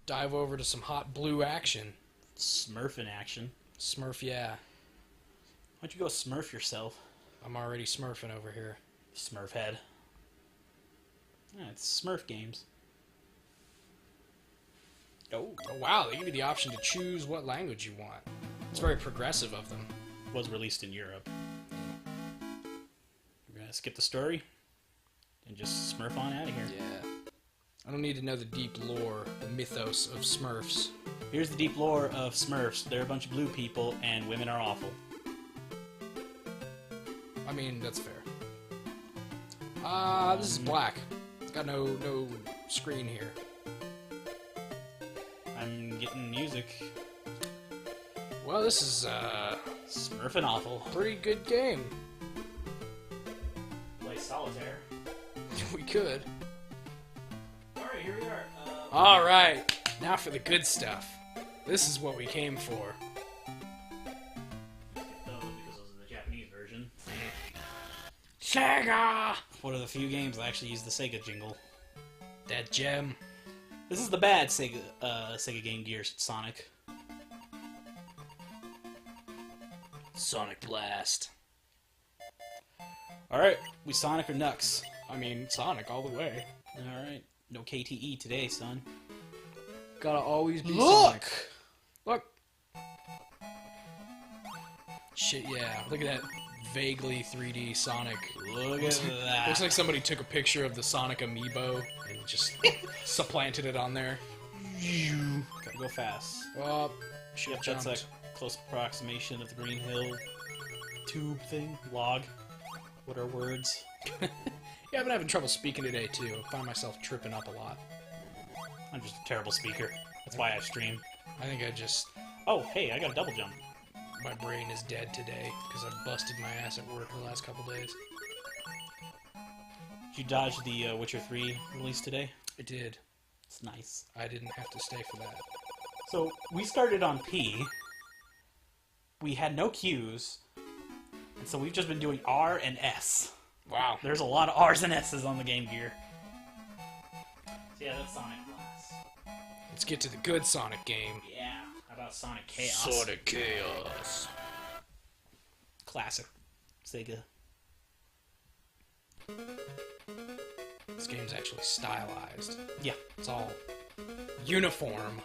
dive over to some hot blue action. Smurf in action. Smurf, yeah. Why don't you go smurf yourself? I'm already smurfing over here. Smurf head. Yeah, it's Smurf games. Oh, wow, they give you the option to choose what language you want. It's very progressive of them. Was released in Europe. We're gonna skip the story and just smurf on out of here. Yeah. I don't need to know the deep lore, the mythos of Smurfs. Here's the deep lore of Smurfs. They're a bunch of blue people, and women are awful. I mean, that's fair. This is black. It's got no screen here. I'm getting music. Well, this is Smurfing awful. pretty good game. Play solitaire. We could. Alright, here we are. Alright, now for the good stuff. This is what we came for. Because those are the Japanese version. Sega! One of the few games that actually use the Sega jingle. That gem. This is the bad Sega Game Gear Sonic. Sonic Blast. Alright, we Sonic or Nux? I mean, Sonic all the way. Alright, no KTE today, son. Gotta always be Look! Sonic. Look! Shit, yeah. Look at that vaguely 3D Sonic. Look at that. Looks like somebody took a picture of the Sonic amiibo and just supplanted it on there. Gotta go fast. Oh, Yep, jumped. that's a close approximation of the Green Hill tube thing. Log. What are words? Yeah, I've been having trouble speaking today, too. I find myself tripping up a lot. I'm just a terrible speaker. That's why I stream. I think I just... Oh, hey, I got a double jump. My brain is dead today, because I've busted my ass at work the last couple days. Did you dodge the Witcher 3 release today? I did. It's nice. I didn't have to stay for that. So, we started on P. We had no Qs. And so we've just been doing R and S. Wow. There's a lot of R's and S's on the Game Gear. So yeah, that's Sonic Blast. Let's get to the good Sonic game. Yeah, how about Sonic Chaos? Sonic Chaos. Classic. Sega. This game's actually stylized. Yeah. It's all uniform.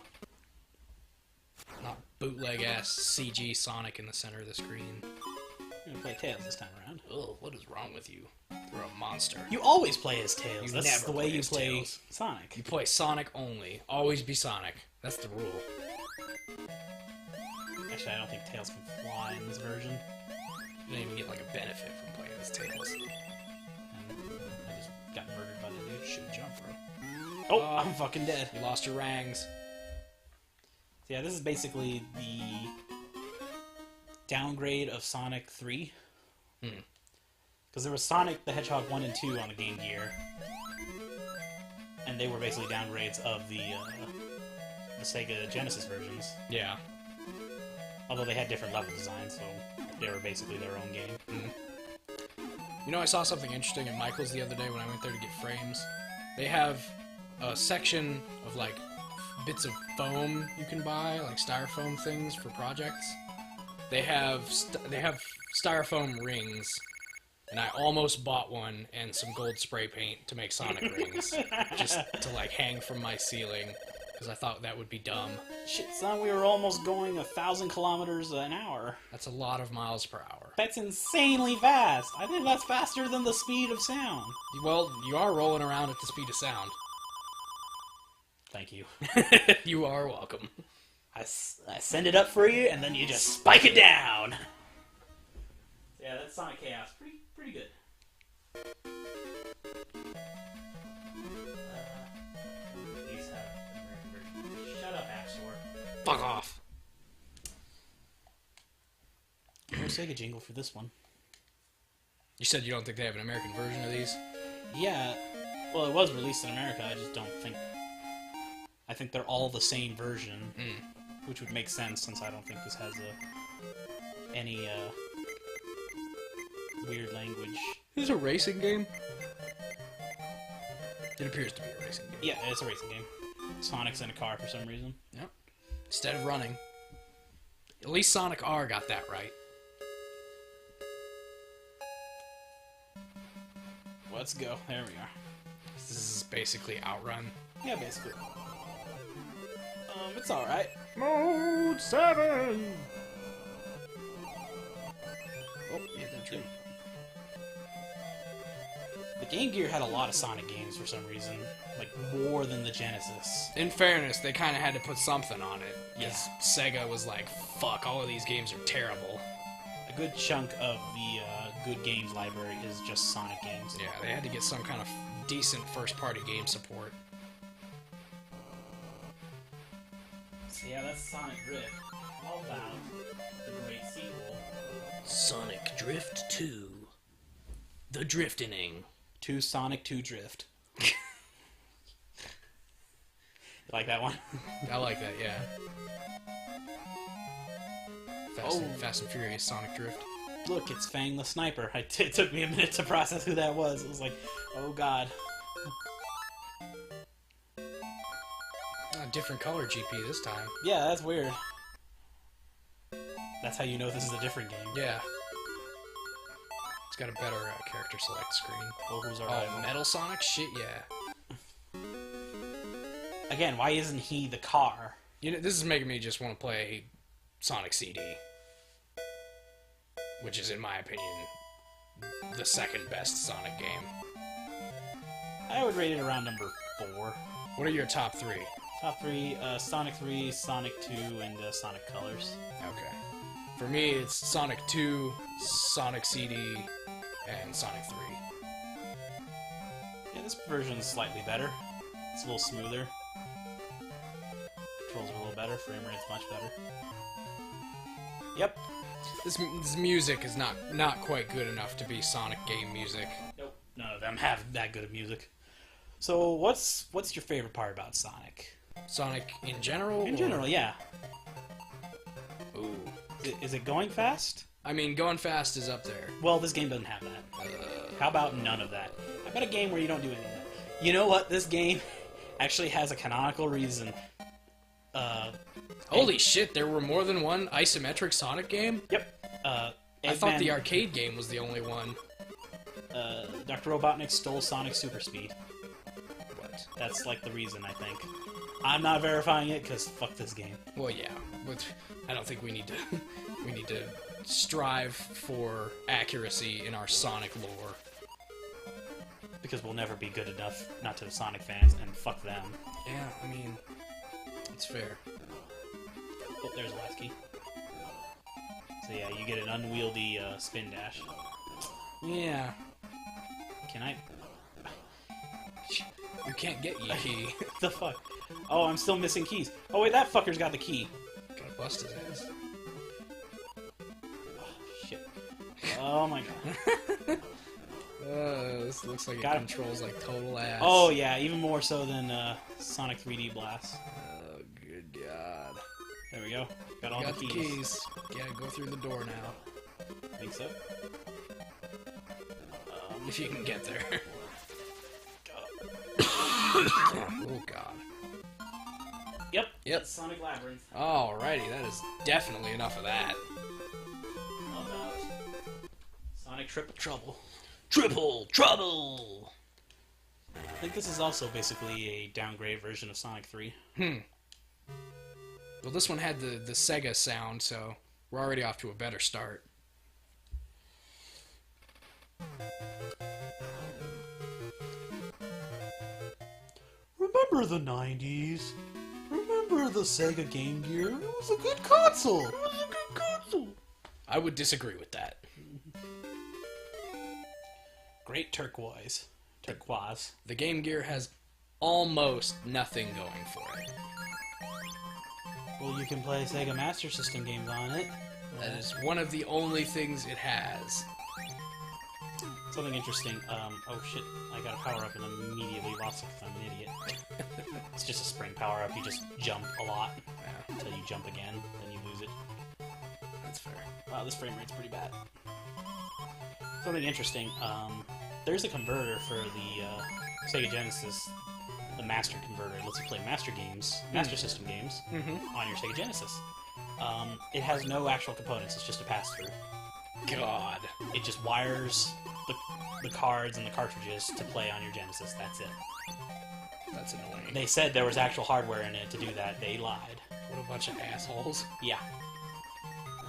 Not bootleg-ass CG Sonic in the center of the screen. We're gonna play Tails this time around. Ugh, what is wrong with you? You're a monster. You always play as Tails. You That's never the way play you as play Tails. Sonic. You play Sonic only. Always be Sonic. That's the rule. Actually, I don't think Tails can fly in this version. You don't even get like a benefit from playing as Tails. And I just got murdered by the dude. Should jump, bro. Oh, I'm fucking dead. You lost your rangs. So yeah, this is basically the downgrade of Sonic 3. Because there was Sonic the Hedgehog 1 and 2 on the Game Gear. And they were basically downgrades of the Sega Genesis versions. Yeah. Although they had different level designs, so they were basically their own game. You know, I saw something interesting at Michael's the other day when I went there to get frames. They have a section of, like, bits of foam you can buy, like styrofoam things for projects. They have styrofoam rings, and I almost bought one and some gold spray paint to make Sonic rings, just to, like, hang from my ceiling, because I thought that would be dumb. Shit, son, we were almost going 1,000 kilometers an hour. That's a lot of miles per hour. That's insanely fast. I think that's faster than the speed of sound. Well, you are rolling around at the speed of sound. Thank you. You are welcome. I send it up for you, and then you just spike it down. Yeah, that's Sonic Chaos. Pretty good. These have shut up, App Store. Fuck off. No Sega jingle for this one. You said you don't think they have an American version of these? Yeah, well, it was released in America. I just don't think. I think they're all the same version, which would make sense since I don't think this has any weird language. Is this a racing game? It appears to be a racing game. Yeah, it's a racing game. Sonic's in a car for some reason. Yep. Instead of running. At least Sonic R got that right. Let's go. There we are. This is basically Outrun. Yeah, basically. It's alright. Mode 7! Oh, yeah, that tree. The Game Gear had a lot of Sonic games for some reason. Like, more than the Genesis. In fairness, they kind of had to put something on it. Yeah. Because Sega was like, fuck, all of these games are terrible. A good chunk of the good games library is just Sonic games. Yeah, they had to get some kind of decent first-party game support. So yeah, that's Sonic Drift. All about the great sequel. Sonic Drift 2. The Drifting. To Sonic 2 Drift. You like that one? I like that, yeah. Fast and Furious Sonic Drift. Look, it's Fang the Sniper. It took me a minute to process who that was. It was like, oh god. Different color GP this time. Yeah, that's weird. That's how you know this is a different game. Yeah. It's got a better character select screen. Well, who's our Oh, rival? Metal Sonic? Shit, yeah. Again, why isn't he the car? You know, this is making me just want to play Sonic CD. Which is, in my opinion, the second best Sonic game. I would rate it around number 4. What are your top 3? Top 3, Sonic 3, Sonic 2, and Sonic Colors. Okay. For me, it's Sonic 2, Sonic CD, and Sonic 3. Yeah, this version's slightly better. It's a little smoother. Controls are a little better. Frame rate's much better. Yep. This music is not quite good enough to be Sonic game music. Nope. None of them have that good of music. So, what's your favorite part about Sonic? Sonic in general? In general, yeah. Ooh. Is it going fast? I mean, going fast is up there. Well, this game doesn't have that. How about none of that? How about a game where you don't do any of that? You know what? This game actually has a canonical reason. Holy shit, there were more than one isometric Sonic game? Yep. I thought the arcade game was the only one. Dr. Robotnik stole Sonic Super Speed. What? That's like the reason, I think. I'm not verifying it because fuck this game. Well, yeah, but I don't think we need to. We need to strive for accuracy in our Sonic lore. Because we'll never be good enough, not to the Sonic fans, and fuck them. Yeah, I mean, it's fair. Oh, there's Lasky. So yeah, you get an unwieldy spin dash. Yeah. Can I? You can't get your key. The fuck? Oh, I'm still missing keys. Oh wait, that fucker's got the key. Gotta bust his ass. Oh, shit. Oh my god. This looks like it Got him. controls like total ass. Oh yeah, even more so than Sonic 3D Blast. Oh, good god. There we go. Got all Got the the keys. keys. Gotta go through the door now. Think so? If you can get there. God. Oh god. Yep. Yep. Sonic Labyrinth. Alrighty, that is definitely enough of that. How about Sonic Triple Trouble? Triple Trouble! I think this is also basically a downgrade version of Sonic 3. Well, this one had the Sega sound, so we're already off to a better start. Remember the 90s? Remember the Sega Game Gear? It was a good console! It was a good console! I would disagree with that. Great turquoise. Turquoise. The Game Gear has almost nothing going for it. Well, you can play Sega Master System games on it. That is one of the only things it has. Something interesting. Oh shit, I got a power up and immediately lost it because I'm an idiot. It's just a spring power up, you just jump a lot until you jump again, then you lose it. That's fair. Wow, this frame rate's pretty bad. Something interesting, there's a converter for the Sega Genesis, the Master Converter. It lets you play Master games, Master System games, on your Sega Genesis. It has no actual components. It's just a pass-through. God. It just wires the cards and the cartridges to play on your Genesis. That's it. That's annoying. They said there was actual hardware in it to do that. They lied. What a bunch of assholes. Yeah.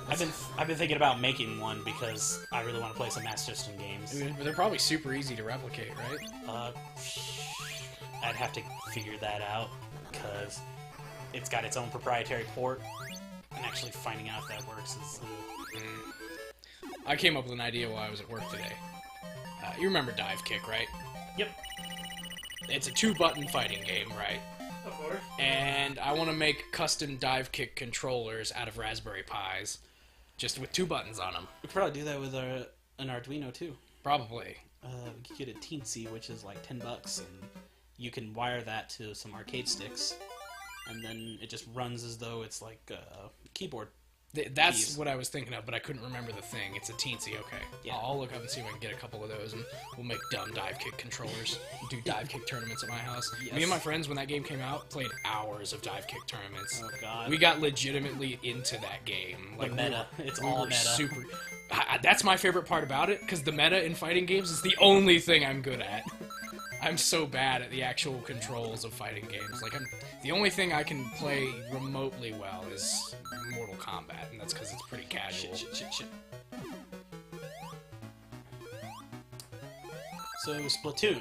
I've been thinking about making one because I really want to play some Master System games. I mean, they're probably super easy to replicate, right? I'd have to figure that out because it's got its own proprietary port, and actually finding out if that works is. I came up with an idea while I was at work today. You remember Dive Kick, right? Yep. It's a 2-button fighting game, right? Of course. And I want to make custom Dive Kick controllers out of Raspberry Pis, just with 2 buttons on them. We could probably do that with an Arduino too. Probably. We could get a Teensy, which is like $10, and you can wire that to some arcade sticks, and then it just runs as though it's like a keyboard. That's keys. what I was thinking of, but I couldn't remember the thing. It's a Teensy, okay. Yeah. I'll look up and see if I can get a couple of those, and we'll make dumb Dive Kick controllers. Do Dive Kick tournaments at my house. Yes. Me and my friends, when that game came out, played hours of Dive Kick tournaments. Oh god. We got legitimately into that game. The meta. It's all meta. Super. That's my favorite part about it, because the meta in fighting games is the only thing I'm good at. I'm so bad at the actual controls of fighting games. Like, the only thing I can play remotely well is Mortal Kombat, and that's because it's pretty casual. Shit. So, Splatoon.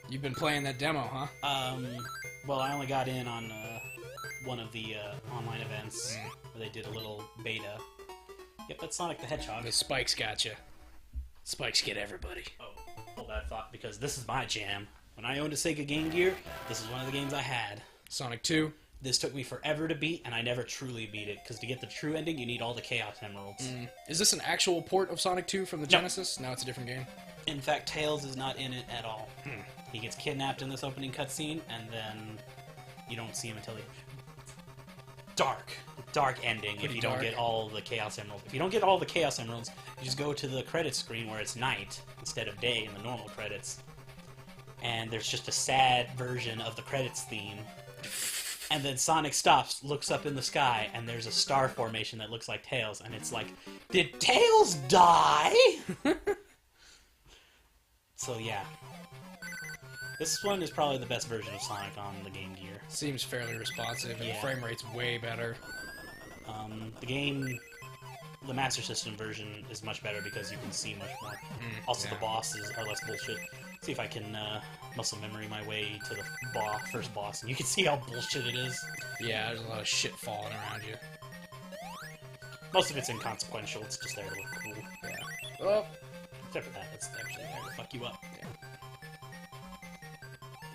You've been playing that demo, huh? Well, I only got in on one of the online events where they did a little beta. Yep, that's Sonic the Hedgehog. The spikes got you. Spikes get everybody. Oh, hold that thought, because this is my jam. When I owned a Sega Game Gear, this is one of the games I had. Sonic 2. This took me forever to beat, and I never truly beat it, because to get the true ending, you need all the Chaos Emeralds. Is this an actual port of Sonic 2 from the Genesis? Now it's a different game? In fact, Tails is not in it at all. He gets kidnapped in this opening cutscene, and then you don't see him until he... Dark ending if you don't get all the Chaos Emeralds. If you don't get all the Chaos Emeralds, you just go to the credits screen where it's night instead of day in the normal credits. And there's just a sad version of the credits theme. And then Sonic stops, looks up in the sky, and there's a star formation that looks like Tails, and it's like, did Tails die? So yeah. This one is probably the best version of Sonic on the Game Gear. Seems fairly responsive, and the frame rate's way better. The Master System version is much better because you can see much more. Also, the bosses are less bullshit. See if I can muscle memory my way to the first boss, and you can see how bullshit it is. Yeah, there's a lot of shit falling around you. Most of it's inconsequential, it's just there to look cool. Yeah. Oh! Except for that, it's actually there to fuck you up. Yeah.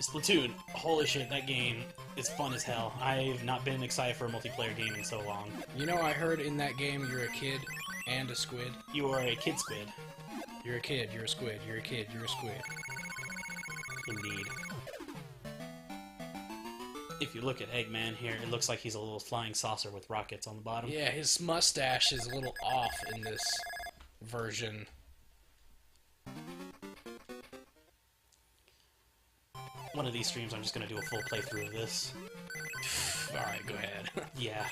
Splatoon, holy shit, that game is fun as hell. I've not been excited for a multiplayer game in so long. You know, I heard in that game you're a kid and a squid. You are a kid squid. You're a kid, you're a squid, you're a kid, you're a squid. Indeed. If you look at Eggman here, it looks like he's a little flying saucer with rockets on the bottom. Yeah, his mustache is a little off in this version. One of these streams, I'm just going to do a full playthrough of this. Alright, go ahead. Yeah.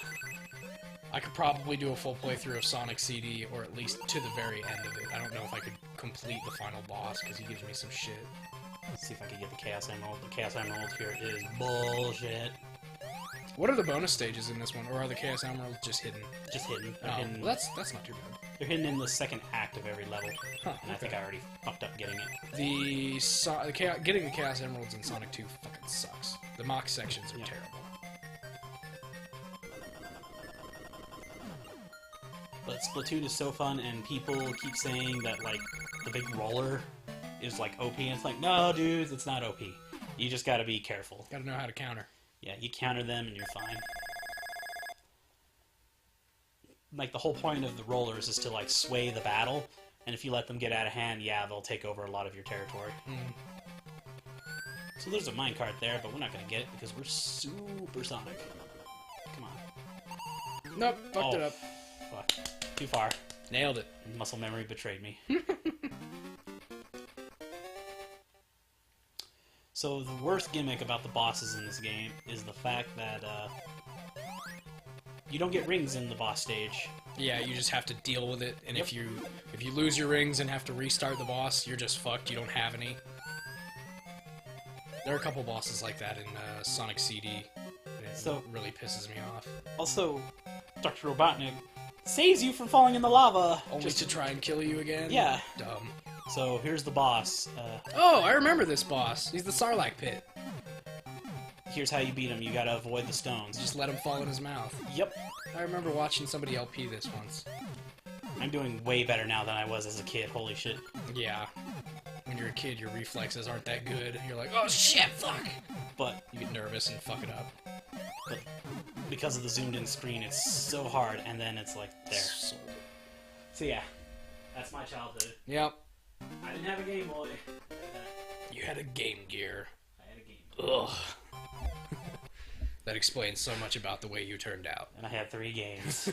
I could probably do a full playthrough of Sonic CD, or at least to the very end of it. I don't know if I could complete the final boss, because he gives me some shit. Let's see if I can get the Chaos Emerald. The Chaos Emerald here is bullshit. What are the bonus stages in this one, or are the Chaos Emeralds just hidden? Just hidden. Oh, hidden. well, that's not too bad. They're hidden in the second act of every level. Huh, and I think I already fucked up getting it. Getting the Chaos Emeralds in Sonic 2 fucking sucks. The mock sections are terrible. But Splatoon is so fun, and people keep saying that, like, the big roller is, like, OP, and it's like, no, dudes, it's not OP. You just gotta be careful. Gotta know how to counter. Yeah, you counter them, and you're fine. Like, the whole point of the rollers is to, like, sway the battle, and if you let them get out of hand, yeah, they'll take over a lot of your territory. So there's a minecart there, but we're not gonna get it because we're super Sonic. Come on. Nope, fucked it up. Fuck. Too far. Nailed it. Muscle memory betrayed me. So the worst gimmick about the bosses in this game is the fact that you don't get rings in the boss stage. Yeah, you just have to deal with it, and if you lose your rings and have to restart the boss, you're just fucked. You don't have any. There are a couple bosses like that in Sonic CD. It really pisses me off. Also, Dr. Robotnik saves you from falling in the lava. Only to try and kill you again? Yeah. Dumb. So here's the boss. Oh, I remember this boss. He's the Sarlacc pit. Here's how you beat him. You gotta avoid the stones. Just let him fall in his mouth. Yep. I remember watching somebody LP this once. I'm doing way better now than I was as a kid. Holy shit. Yeah. When you're a kid, your reflexes aren't that good. You're like, oh shit, fuck! But you get nervous and fuck it up. But because of the zoomed-in screen, it's so hard, and then it's like there. So yeah, that's my childhood. Yep. I didn't have a Game Boy. You had a Game Gear. I had a Game Boy. Ugh. That explains so much about the way you turned out. And I had 3 games.